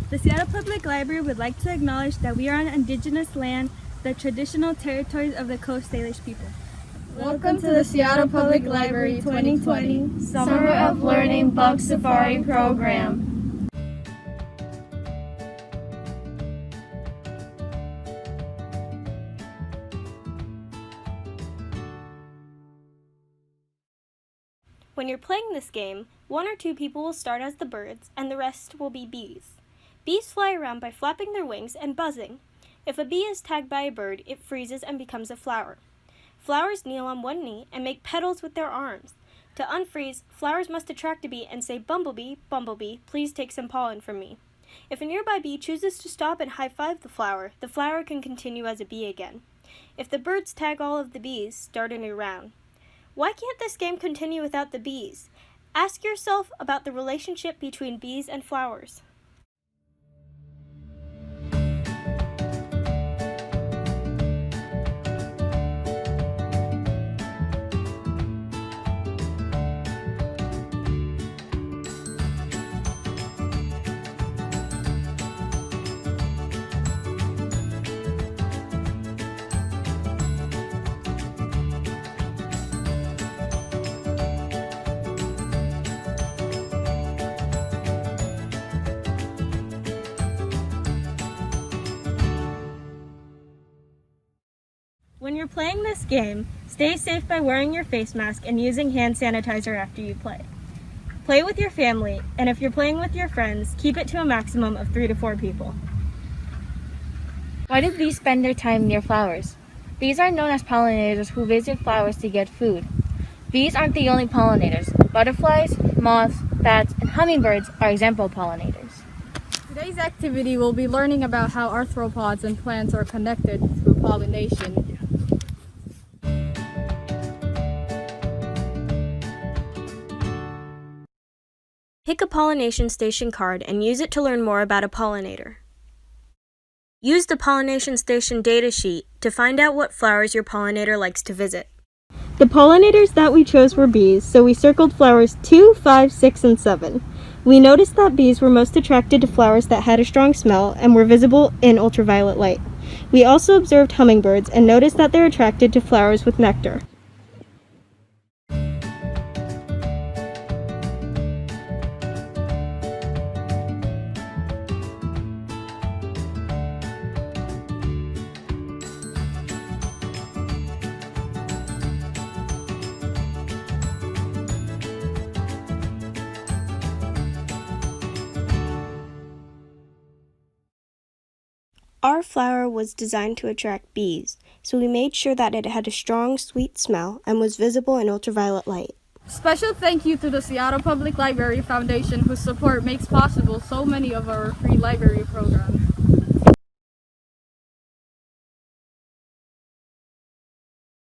The Seattle Public Library would like to acknowledge that we are on indigenous land, the traditional territories of the Coast Salish people. Welcome to the Seattle Public Library 2020 Summer of Learning Bug Safari Program. When you're playing this game, 1 or 2 people will start as the birds, and the rest will be bees. Bees fly around by flapping their wings and buzzing. If a bee is tagged by a bird, it freezes and becomes a flower. Flowers kneel on one knee and make petals with their arms. To unfreeze, flowers must attract a bee and say, "Bumblebee, bumblebee, please take some pollen from me." If a nearby bee chooses to stop and high-five the flower can continue as a bee again. If the birds tag all of the bees, start a new round. Why can't this game continue without the bees? Ask yourself about the relationship between bees and flowers. When you're playing this game, stay safe by wearing your face mask and using hand sanitizer after you play. Play with your family, and if you're playing with your friends, keep it to a maximum of 3 to 4 people. Why do bees spend their time near flowers? Bees are known as pollinators who visit flowers to get food. Bees aren't the only pollinators. Butterflies, moths, bats, and hummingbirds are example pollinators. Today's activity will be learning about how arthropods and plants are connected through pollination. Pick a pollination station card and use it to learn more about a pollinator. Use the pollination station datasheet to find out what flowers your pollinator likes to visit. The pollinators that we chose were bees, so we circled flowers 2, 5, 6, and 7. We noticed that bees were most attracted to flowers that had a strong smell and were visible in ultraviolet light. We also observed hummingbirds and noticed that they're attracted to flowers with nectar. Our flower was designed to attract bees, so we made sure that it had a strong, sweet smell and was visible in ultraviolet light. Special thank you to the Seattle Public Library Foundation, whose support makes possible so many of our free library programs.